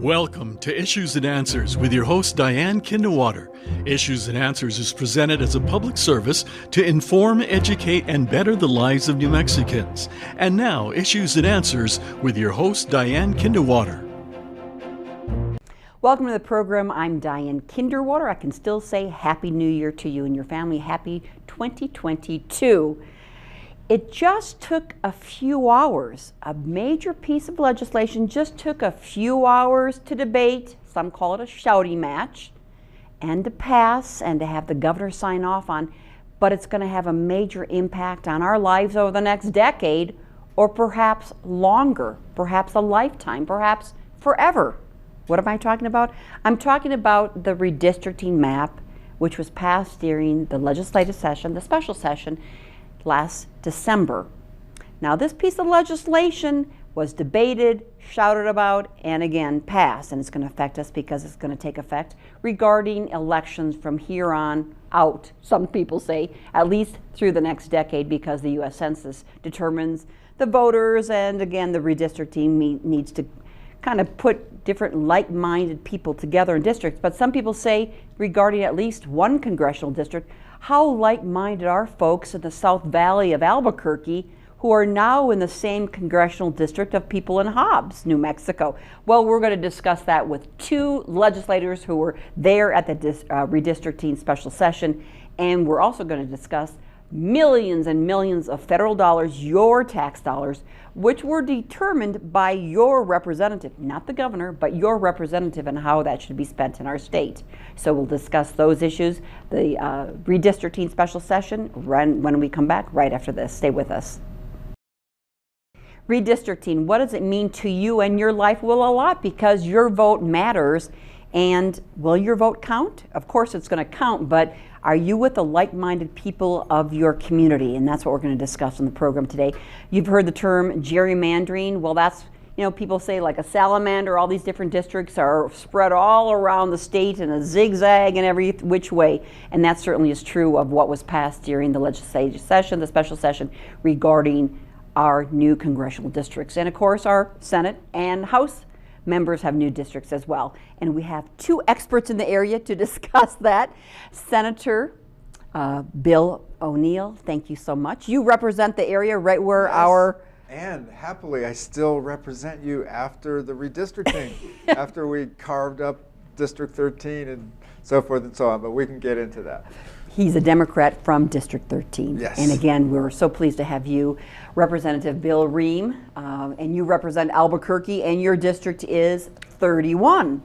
Welcome to Issues and Answers with your host Diane Kinderwater. Issues and Answers is presented as a public service to inform, educate, and better the lives of New Mexicans. And now, Issues and Answers with your host Diane Kinderwater. Welcome to the program. I'm Diane Kinderwater. I can still say Happy New Year to you and your family. Happy 2022. It just took a few hours. A major piece of legislation just took a few hours to debate. Some call it a shouting match, and to pass and to have the governor sign off on. But it's going to have a major impact on our lives over the next decade, or perhaps longer, perhaps a lifetime, perhaps forever. What am I talking about? I'm talking about the redistricting map, which was passed during the legislative session, the special session, last December. Now, this piece of legislation was debated, shouted about, and again passed, and it's going to affect us because it's going to take effect regarding elections from here on out, some people say, at least through the next decade, because the U.S. Census determines the voters, and again, the redistricting needs to kind of put different like-minded people together in districts. But some people say, regarding at least one congressional district, how like-minded are folks in the South Valley of Albuquerque who are now in the same congressional district of people in Hobbs, New Mexico? Well, we're going to discuss that with two legislators who were there at the redistricting special session, and we're also going to discuss millions and millions of federal dollars, your tax dollars, which were determined by your representative, not the governor, but your representative, and how that should be spent in our state. So we'll discuss those issues, the redistricting special session, when we come back right after this. Stay with us. Redistricting, what does it mean to you and your life? Well, a lot, because your vote matters. And will your vote count? Of course it's going to count, but are you with the like-minded people of your community? And that's what we're going to discuss in the program today. You've heard the term gerrymandering. Well, that's, people say like a salamander, all these different districts are spread all around the state in a zigzag and every which way. And that certainly is true of what was passed during the legislative session, the special session, regarding our new congressional districts. And of course, our Senate and House members have new districts as well. And we have two experts in the area to discuss that. Senator Bill O'Neill, thank you so much. You represent the area right where And happily, I still represent you after the redistricting, after we carved up District 13 and so forth and so on, but we can get into that. He's a Democrat from District 13. Yes. And again, we're so pleased to have you, Representative Bill Rehm, and you represent Albuquerque, and your district is 31.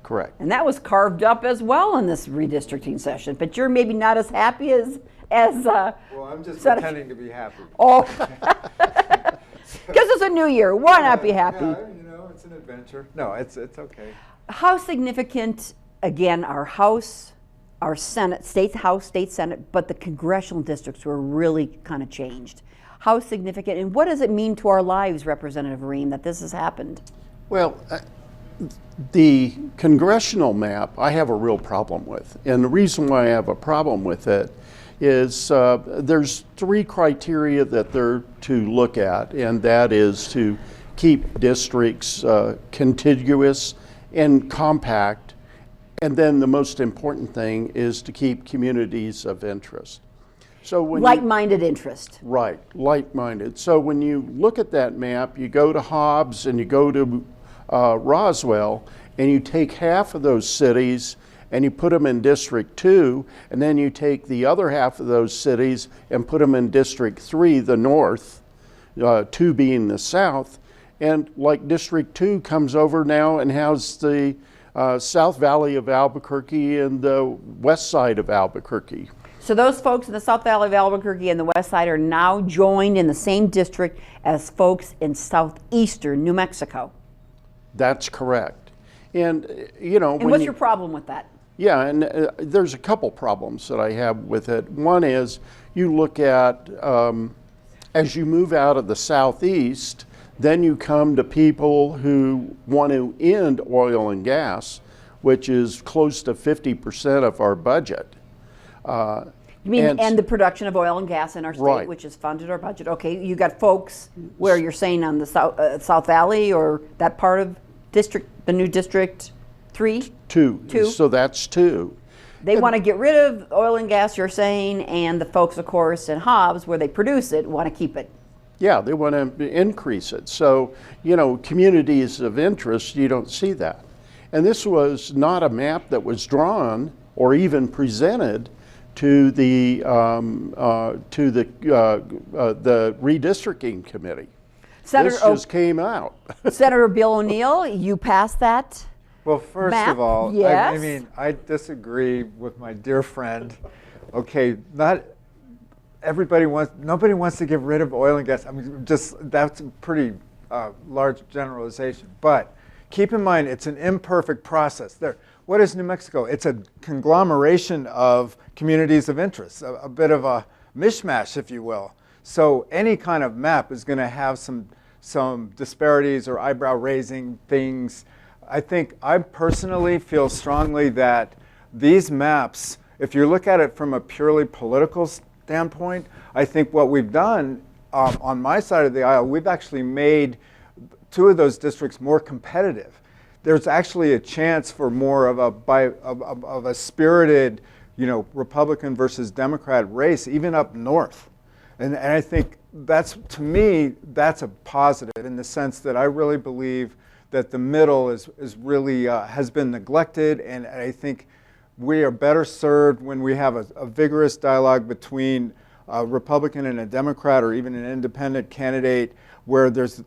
Correct. And that was carved up as well in this redistricting session, but you're maybe not as happy as well, I'm just pretending to be happy. Oh, because it's a new year. Why not be happy? Yeah, it's an adventure. No, it's okay. How significant, again, our House, our Senate, State House, State Senate, but the congressional districts were really kind of changed. How significant, and what does it mean to our lives, Representative Rehm, that this has happened? Well, the congressional map I have a real problem with. And the reason why I have a problem with it is there's three criteria that they're to look at, and that is to keep districts contiguous and compact. And then the most important thing is to keep communities of interest. So when like-minded interest. Right, like-minded. So when you look at that map, you go to Hobbs and you go to Roswell, and you take half of those cities and you put them in District 2, and then you take the other half of those cities and put them in District 3, the north, 2 being the south, and like District 2 comes over now and has the South Valley of Albuquerque and the west side of Albuquerque. So those folks in the South Valley of Albuquerque and the west side are now joined in the same district as folks in southeastern New Mexico. That's correct. And, And what's your problem with that? Yeah, and there's a couple problems that I have with it. One is you look at, as you move out of the southeast, then you come to people who want to end oil and gas, which is close to 50% of our budget. You mean, and the production of oil and gas in our state, right, which has funded our budget. Okay, you got folks where you're saying on the South Valley or that part of the new District 3? Two. Two. So that's two. They want to get rid of oil and gas, you're saying, and the folks, of course, in Hobbs, where they produce it, want to keep it. Yeah, they want to increase it. So, communities of interest, you don't see that. And this was not a map that was drawn or even presented to the redistricting committee. This just came out. Senator Bill O'Neill, you passed that. Well, first map? of all, Yes. I mean, I disagree with my dear friend. Okay, nobody wants to get rid of oil and gas. I mean, that's a pretty large generalization. But keep in mind, it's an imperfect process. What is New Mexico? It's a conglomeration of communities of interest, a bit of a mishmash, if you will. So any kind of map is going to have some disparities or eyebrow-raising things. I personally feel strongly that these maps, if you look at it from a purely political standpoint, I think what we've done on my side of the aisle, we've actually made two of those districts more competitive. There's actually a chance for more of a spirited, Republican versus Democrat race, even up north. And I think to me, that's a positive in the sense that I really believe that the middle is really has been neglected, and I think we are better served when we have a vigorous dialogue between a Republican and a Democrat, or even an independent candidate, where there's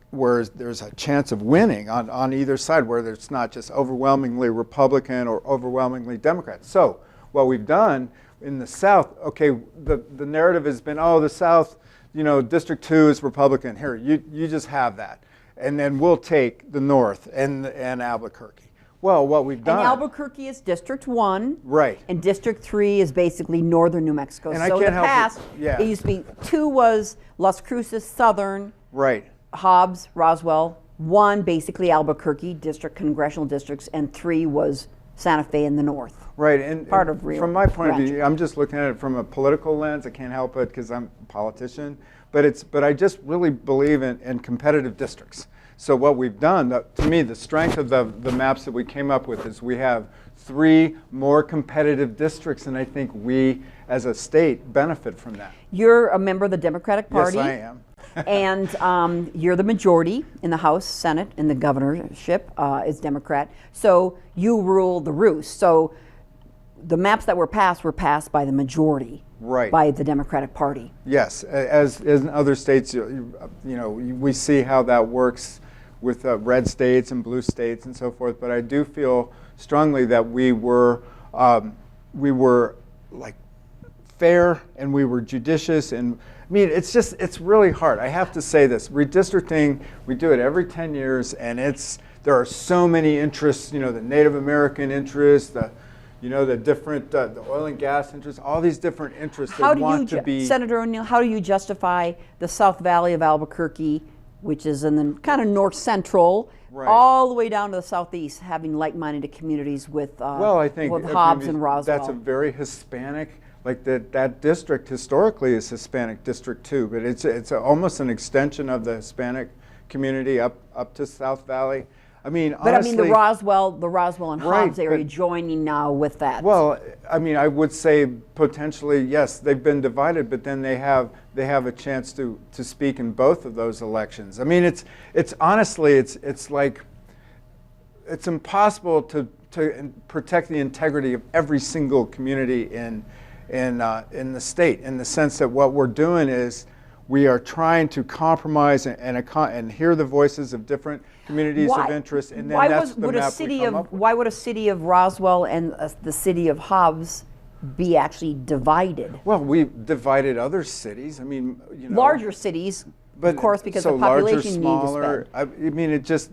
a chance of winning on either side, where it's not just overwhelmingly Republican or overwhelmingly Democrat. So what we've done in the South, okay, the narrative has been, oh, the South, District 2 is Republican. Here, you just have that. And then we'll take the North and Albuquerque. Well, what we've done. And Albuquerque is District 1. Right. And District 3 is basically northern New Mexico. And so I can't in the help past, yeah. it used to be 2 was Las Cruces, southern. Right. Hobbs, Roswell. 1 basically Albuquerque, congressional districts, and 3 was Santa Fe in the north. Right, and part of Rio from my point Grande. of view, I'm just looking at it from a political lens. I can't help it because I'm a politician. But I just really believe in competitive districts. So what we've done, to me, the strength of the maps that we came up with is we have 3 more competitive districts, and I think we, as a state, benefit from that. You're a member of the Democratic Party. Yes, I am. And you're the majority in the House, Senate, and the governorship is Democrat. So you rule the roost. So the maps that were passed by the majority. Right. By the Democratic Party. Yes, as in other states, we see how that works with red states and blue states and so forth. But I do feel strongly that we were like fair and we were judicious. And I mean, it's really hard. I have to say this: redistricting, we do it every 10 years, and there are so many interests. The Native American interests, the different, the oil and gas interests, all these different interests that want to be. Senator O'Neill, how do you justify the South Valley of Albuquerque, which is in the kind of north central, right, all the way down to the southeast, having like-minded communities with I think with Hobbs and Roswell? That's a very Hispanic, like that district historically is Hispanic District 2, but it's almost an extension of the Hispanic community up to South Valley. I mean, but honestly, the Roswell and right, Hobbs area joining now with that. Well, I mean, I would say potentially yes, they've been divided, but then they have a chance to speak in both of those elections. I mean, it's honestly it's like it's impossible to protect the integrity of every single community in the state, in the sense that what we're doing is we are trying to compromise and hear the voices of different communities of interest, and then that's the map we come up with. Why would a city of Roswell and the city of Hobbs be actually divided? Well, we've divided other cities. I mean, larger cities, but, of course, because so the population larger, smaller, need to spend. I mean,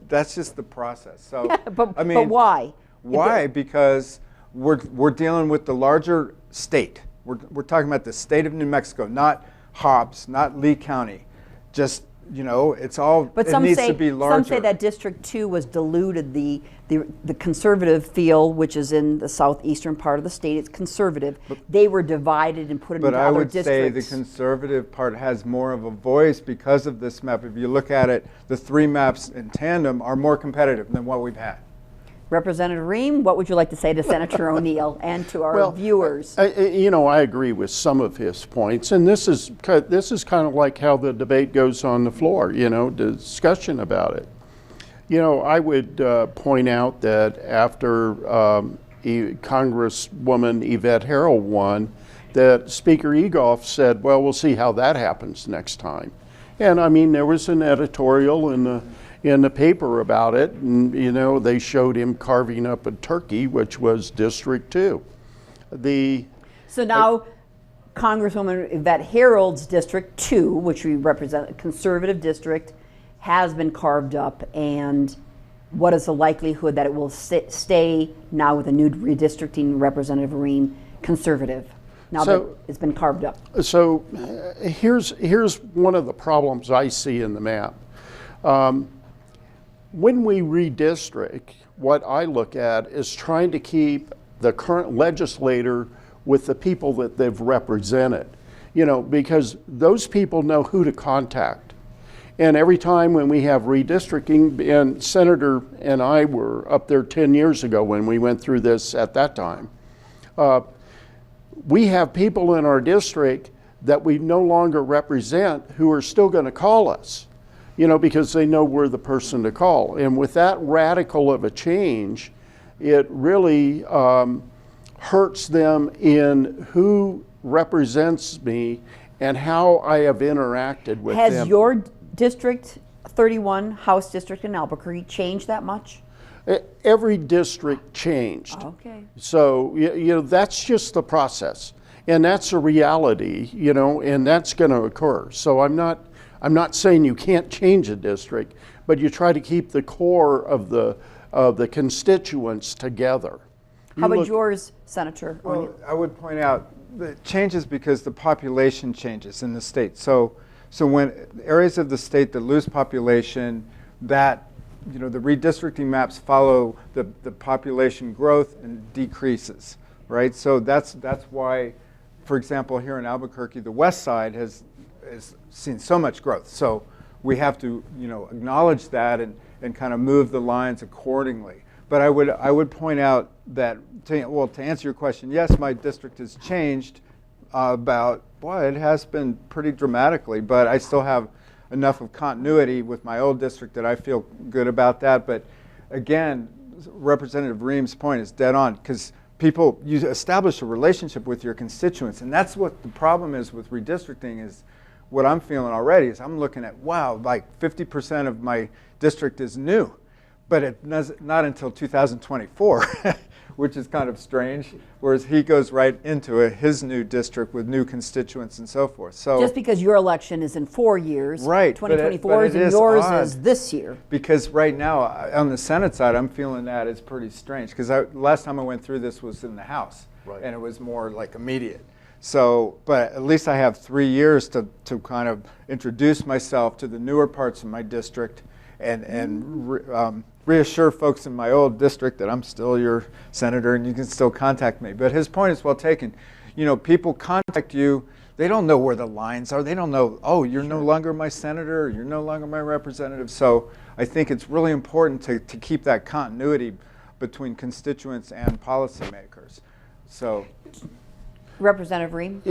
that's just the process. So, Yeah, but why? Why? Because we're dealing with the larger state. We're talking about the state of New Mexico, not Hobbs, not Lee County, just it's all, But it needs to be larger. some say that District 2 was diluted. The conservative field, which is in the southeastern part of the state, it's conservative. They were divided and put into But I other would say the districts. conservative part has more of a voice because of this map. If you look at it, the three maps in tandem are more competitive than what we've had. Representative Rehm, what would you like to say to Senator O'Neill and to our viewers? I agree with some of his points, and this is kind of like how the debate goes on the floor. Discussion about it. I would point out that after Congresswoman Yvette Harrell won, that Speaker Egoff said, "Well, we'll see how that happens next time." And I mean, there was an editorial in the paper about it, and they showed him carving up a turkey, which was District 2. So now Congresswoman Yvette Harrell's District 2, which we represent, a conservative district, has been carved up, and what is the likelihood that it will stay now with a new redistricting Representative Rehm conservative, now that it's been carved up? So here's one of the problems I see in the map. When we redistrict, what I look at is trying to keep the current legislator with the people that they've represented, because those people know who to contact. And every time when we have redistricting, and Senator and I were up there 10 years ago when we went through this at that time, we have people in our district that we no longer represent who are still going to call us. Because they know we're the person to call. And with that radical of a change, it really hurts them in who represents me and how I have interacted with them. Has your District 31 House District in Albuquerque changed that much? Every district changed. Okay. So, that's just the process. And that's a reality, and that's going to occur. So I'm not saying you can't change a district, but you try to keep the core of the constituents together. How about yours, Senator? Well, I would point out that it changes because the population changes in the state. So when areas of the state that lose population, that the redistricting maps follow the population growth and decreases, right? So that's why, for example, here in Albuquerque, the west side has seen so much growth. So we have to, acknowledge that and kind of move the lines accordingly. But I would point out that, to answer your question, yes, my district has changed it has been pretty dramatically, but I still have enough of continuity with my old district that I feel good about that. But again, Representative Rehm's point is dead on, because you establish a relationship with your constituents, and that's what the problem is with redistricting. Is what I'm feeling already is I'm looking at, wow, like 50% of my district is new, but not until 2024, which is kind of strange, whereas he goes right into his new district with new constituents and so forth. So just because your election is in 4 years, right, 2024 is, and yours is this year. Because right now, on the Senate side, I'm feeling that it's pretty strange, because last time I went through this was in the House, right, and it was more like immediate. So, but at least I have 3 years to kind of introduce myself to the newer parts of my district and reassure folks in my old district that I'm still your senator and you can still contact me. But his point is well taken. People contact you, they don't know where the lines are. They don't know, oh, you're no longer my senator, or you're no longer my representative. So I think it's really important to keep that continuity between constituents and policymakers. So. Representative Rehm?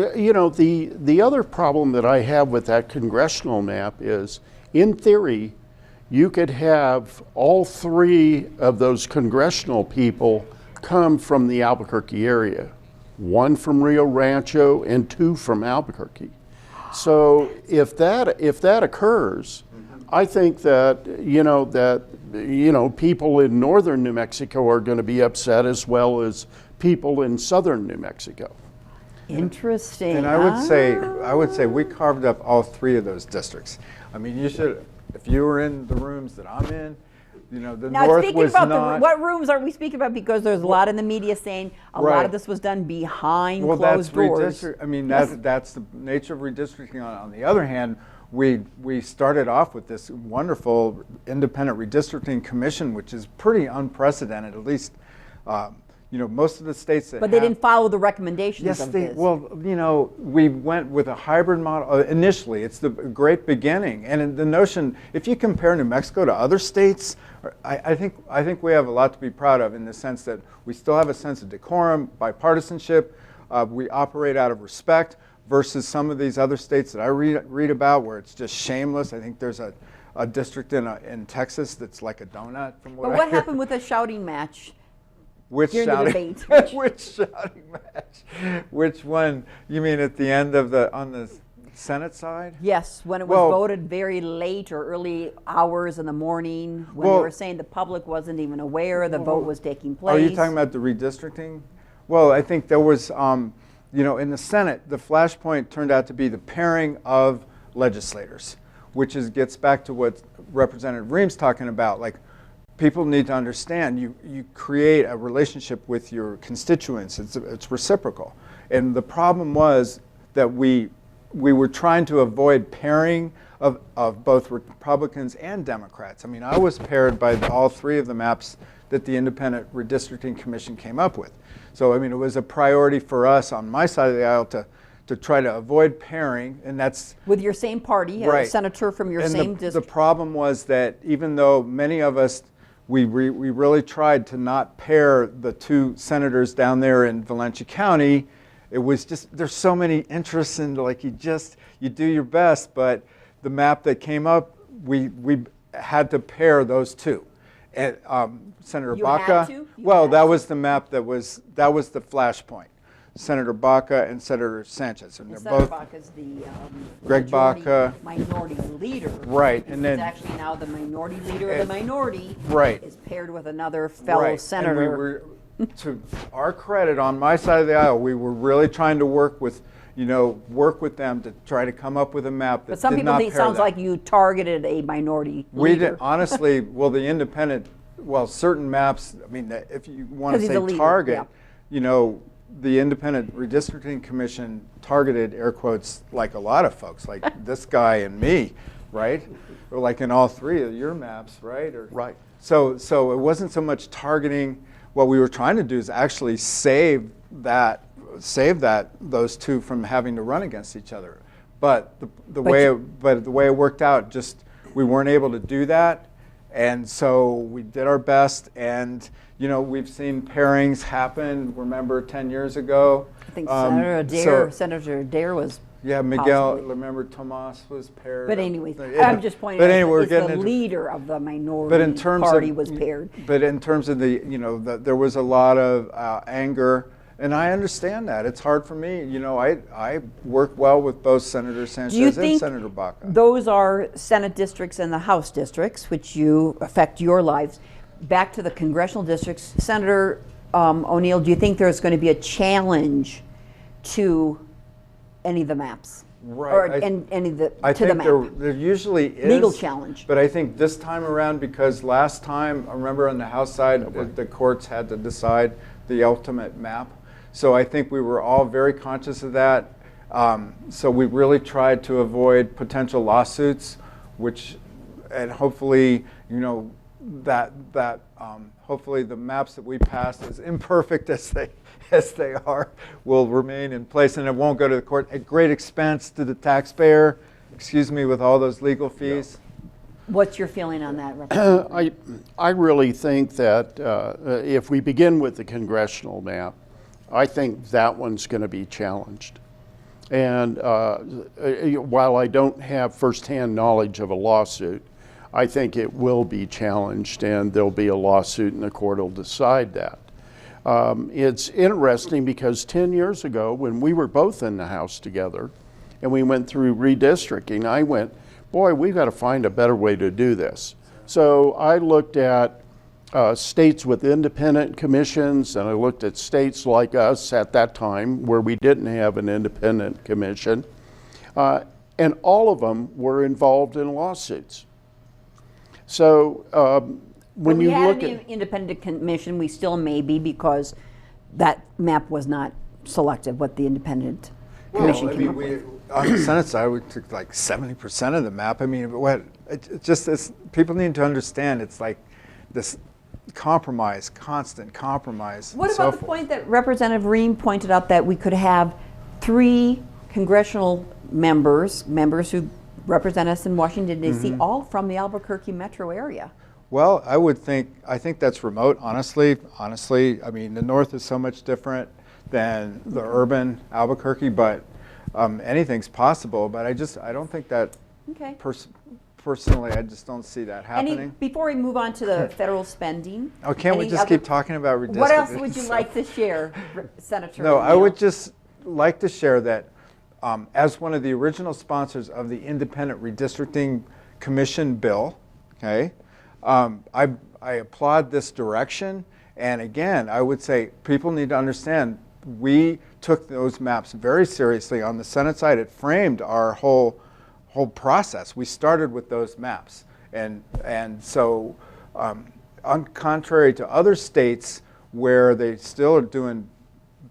The other problem that I have with that congressional map is, in theory, you could have all three of those congressional people come from the Albuquerque area, one from Rio Rancho and two from Albuquerque. So if that occurs, I think that people in northern New Mexico are going to be upset, as well as people in southern New Mexico. Interesting. And I would say we carved up all three of those districts. I mean, you should, if you were in the rooms that I'm in, the now, north was not. What rooms are we speaking about? Because there's a lot in the media saying a lot of this was done behind closed doors. I mean, that's the nature of redistricting. On the other hand, we started off with this wonderful independent redistricting commission, which is pretty unprecedented, at least, most of the states that But they didn't follow the recommendations Yes, of this. well, we went with a hybrid model initially. It's the great beginning, and the notion, if you compare New Mexico to other states, I think we have a lot to be proud of in the sense that we still have a sense of decorum, bipartisanship. We operate out of respect versus some of these other states that I read about where it's just shameless. I think there's a district in Texas that's like a donut. From But what happened with the shouting match? Which during the shouting, debate? which shouting match? Which one? You mean at the end of on the Senate side? Yes, when it was voted very late or early hours in the morning, when they were saying the public wasn't even aware the vote was taking place. Are you talking about the redistricting? Well, I think there was, in the Senate, the flashpoint turned out to be the pairing of legislators, which gets back to what Representative Rehm's talking about. Like, people need to understand you create a relationship with your constituents. It's reciprocal. And the problem was that we were trying to avoid pairing of both Republicans and Democrats. I mean, I was paired by all three of the maps that the Independent Redistricting Commission came up with. So, I mean, it was a priority for us on my side of the aisle to try to avoid pairing, and that's with your same party, right. A senator from your same district. The problem was that even though many of us, we really tried to not pair the two senators down there in Valencia County, it was just, there's so many interests in, like, you do your best, but the map that came up, we had to pair those two. And Senator You Baca, had to? well, that was the map that was the flashpoint. Senator Baca and Senator Sanchez, and they're Senator both. Baca's the Greg Baca, minority leader. right, and then actually now the minority leader of the minority. Right. Is paired with another fellow senator. And we were, to our credit, on my side of the aisle, we were really trying to work with them to try to come up with a map that But some did people not think it pair sounds that. like you targeted a minority We leader. did, honestly. Well, the independent, certain maps. I mean, if you want 'Cause to he's a say leader, target, yeah. The Independent Redistricting Commission targeted, air quotes, like a lot of folks, like this guy and me, right? Or like in all three of your maps, right? Right. So it wasn't so much targeting. What we were trying to do is actually save those two from having to run against each other. But the way it worked out, just we weren't able to do that, and so we did our best. And we've seen pairings happen. Remember 10 years ago? I think Senator Adair was. Yeah, Miguel. possibly. Remember Tomas was paired. But anyways, I'm just pointing out anyway, it's the leader of the minority party was paired. But in terms of there was a lot of anger, and I understand that. It's hard for me. I work well with both Senator Sanchez and Senator Baca. Those are Senate districts and the House districts, which affect your lives. Back to the congressional districts, Senator O'Neill, do you think there's going to be a challenge to any of the maps? Right. Or any of the think map? there usually is. Legal challenge. But I think this time around, because last time, I remember on the House side, the courts had to decide the ultimate map. So I think we were all very conscious of that. So we really tried to avoid potential lawsuits, and hopefully, hopefully the maps that we passed, as imperfect as they are, will remain in place, and it won't go to the court at great expense to the taxpayer. With all those legal fees. What's your feeling on that, Representative? I really think that if we begin with the congressional map, I think that one's going to be challenged. And while I don't have firsthand knowledge of a lawsuit, I think it will be challenged, and there'll be a lawsuit, and the court will decide that. It's interesting because 10 years ago, when we were both in the House together, and we went through redistricting, I went, boy, we've got to find a better way to do this. So I looked at states with independent commissions, and I looked at states like us at that time where we didn't have an independent commission, and all of them were involved in lawsuits. So when you look at an independent commission, we still may be, because that map was not selected, what the independent. commission I came mean, up with. on the Senate side, we took like 70% of the map. I mean, people need to understand it's like this compromise, constant compromise. What and so about the forth. point that Representative Rehm pointed out that we could have 3 congressional members who represent us in Washington, D.C., all from the Albuquerque metro area? Well, I think that's remote, honestly. I mean, the North is so much different than the urban Albuquerque, but anything's possible. But I don't think that, Okay. personally, I just don't see that happening. Before we move on to the federal spending. Oh, can't we any just other- keep talking about redistricting? What else would you like to share, Senator? No, I O'Neill? would just like to share that as one of the original sponsors of the Independent Redistricting Commission bill, okay, I applaud this direction. And again, I would say people need to understand we took those maps very seriously on the Senate side. It framed our whole process. We started with those maps. And so on contrary to other states where they still are doing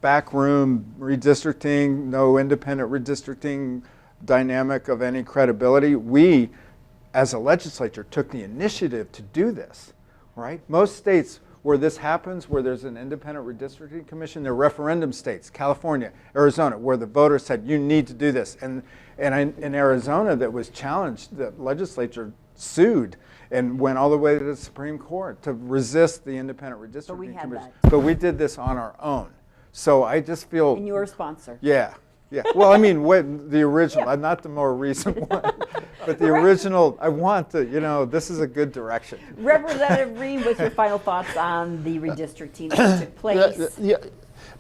backroom redistricting, no independent redistricting dynamic of any credibility, we as a legislature took the initiative to do this, right? Most states where this happens, where there's an independent redistricting commission, they're referendum states, California, Arizona, where the voters said, you need to do this. And in Arizona that was challenged, the legislature sued and went all the way to the Supreme Court to resist the independent redistricting commission. But we did this on our own. So I just feel. And you're a sponsor. Yeah. Well, I mean, the original, not the more recent one, but the original. I want to, this is a good direction. Representative Rehm, what's your final thoughts on the redistricting that took place?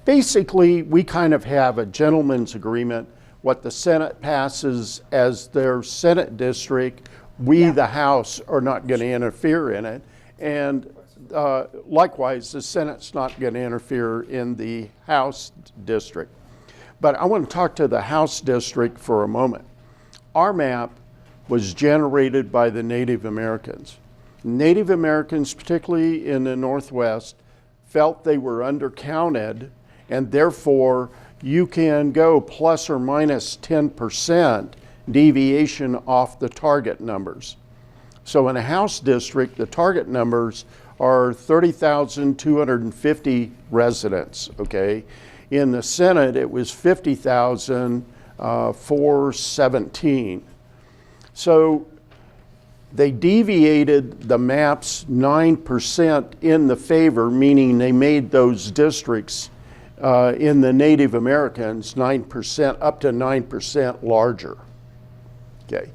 Basically, we kind of have a gentleman's agreement. What the Senate passes as their Senate district, we, the House, are not going to interfere in it. And likewise, the Senate's not going to interfere in the House district. But I want to talk to the House district for a moment. Our map was generated by the Native Americans. Native Americans, particularly in the Northwest, felt they were undercounted, and therefore you can go plus or minus 10% deviation off the target numbers. So in a House district, the target numbers are 30,250 residents, okay? In the Senate, it was 50,417. So they deviated the maps 9% in the favor, meaning they made those districts in the Native Americans 9%, up to 9% larger. Okay.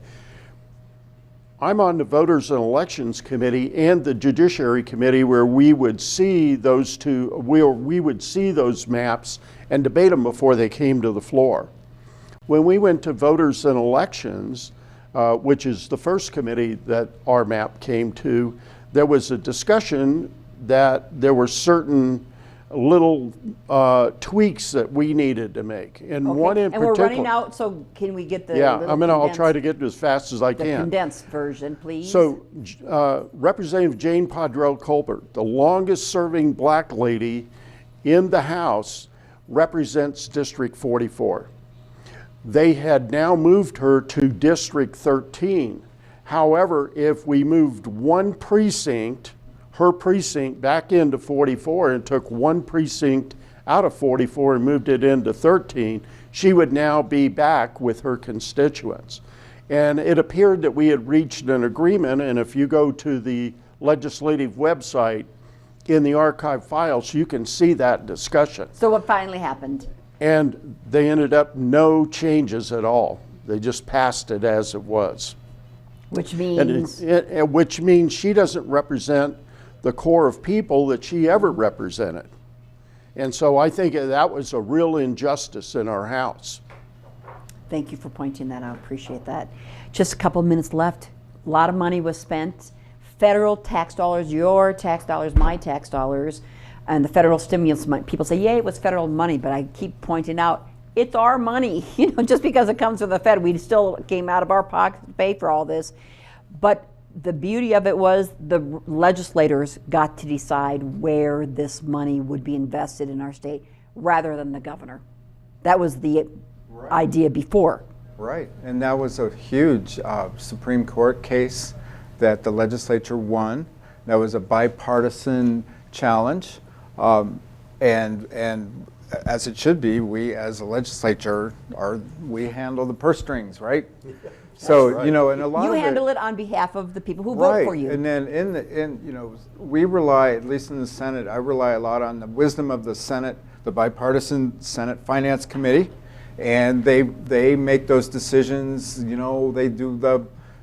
I'm on the Voters and Elections Committee and the Judiciary Committee where we would see those maps and debate them before they came to the floor. When we went to Voters and Elections, which is the first committee that our map came to, there was a discussion that there were certain little tweaks that we needed to make. And one in particular. And we're running out, so can we get the I'll try to get it as fast as I can. The condensed version, please. So Representative Jane Padrell Colbert, the longest serving black lady in the House, represents District 44. They had now moved her to District 13. However, if we moved one precinct, her precinct, back into 44 and took one precinct out of 44 and moved it into 13, she would now be back with her constituents. And it appeared that we had reached an agreement, and if you go to the legislative website, in the archive files, you can see that discussion. So what finally happened? And they ended up no changes at all. They just passed it as it was. Which means? Which means she doesn't represent the core of people that she ever represented. And so I think that was a real injustice in our House. Thank you for pointing that out. Appreciate that. Just a couple minutes left. A lot of money was spent. Federal tax dollars, your tax dollars, my tax dollars, and the federal stimulus money. People say, yay, it was federal money, but I keep pointing out, it's our money. Just because it comes from the Fed, we still came out of our pocket to pay for all this. But the beauty of it was the legislators got to decide where this money would be invested in our state rather than the governor. That was the idea before. Right, and that was a huge Supreme Court case that the legislature won. That was a bipartisan challenge, and as it should be, we as a legislature we handle the purse strings, right? So right. you know, and a lot You of handle it on behalf of the people who vote for you. And then you know, we rely, at least in the Senate, I rely a lot on the wisdom of the Senate, the bipartisan Senate Finance Committee, and they make those decisions. You know, they do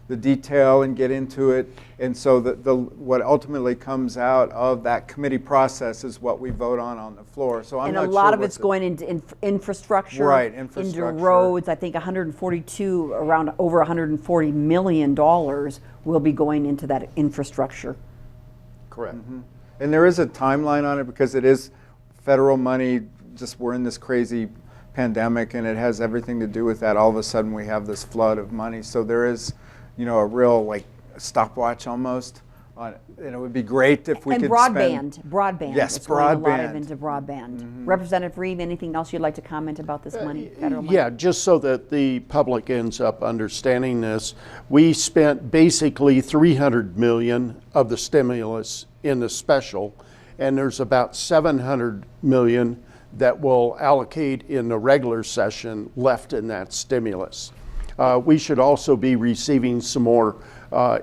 the detail and get into it, and so what ultimately comes out of that committee process is what we vote on the floor. So I'm and not a lot sure of it's going into infrastructure, Right, into infrastructure. roads. I think around over $140 million will be going into that infrastructure. Correct. And there is a timeline on it because it is federal money. Just we're in this crazy pandemic, and it has everything to do with that. All of a sudden, we have this flood of money. So there is, you know, a real like stopwatch almost on it. And it would be great if we And could broadband. spend. Yes, It's going a lot broadband. into broadband. Representative Rehm, anything else you'd like to comment about this money, federal money? Yeah, just so that the public ends up understanding this, we spent basically $300 million of the stimulus in the special, and there's about $700 million that will allocate in the regular session left in that stimulus. We should also be receiving some more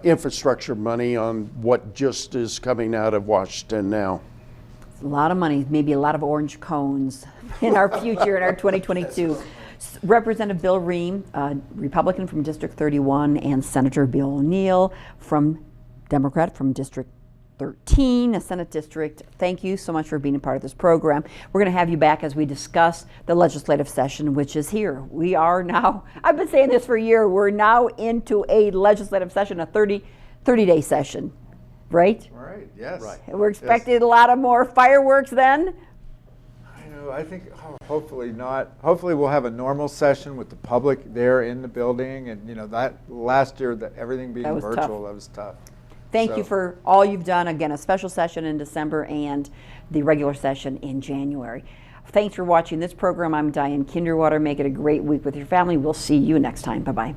infrastructure money on what just is coming out of Washington now. A lot of money, maybe a lot of orange cones in our future, in our 2022. Representative Bill Rehm, Republican from District 31, and Senator Bill O'Neill Democrat from District 13, a Senate district. Thank you so much for being a part of this program. We're going to have you back as we discuss the legislative session, which is here. We are now, I've been saying this for a year, we're now into a legislative session, a 30-day session, right? Right. Yes. Right. We're expecting a lot of more fireworks then. I think hopefully not. Hopefully we'll have a normal session with the public there in the building, and you know that last year that everything being That was virtual, tough. that was tough. Thank you for all you've done. Again, a special session in December and the regular session in January. Thanks for watching this program. I'm Diane Kinderwater. Make it a great week with your family. We'll see you next time. Bye-bye.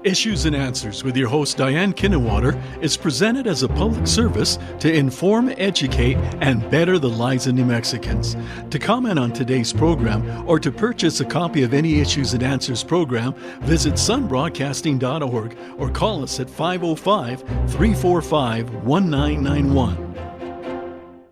Issues and Answers with your host Diane Kinderwater is presented as a public service to inform, educate, and better the lives of New Mexicans. To comment on today's program or to purchase a copy of any Issues and Answers program, visit sunbroadcasting.org or call us at 505-345-1991.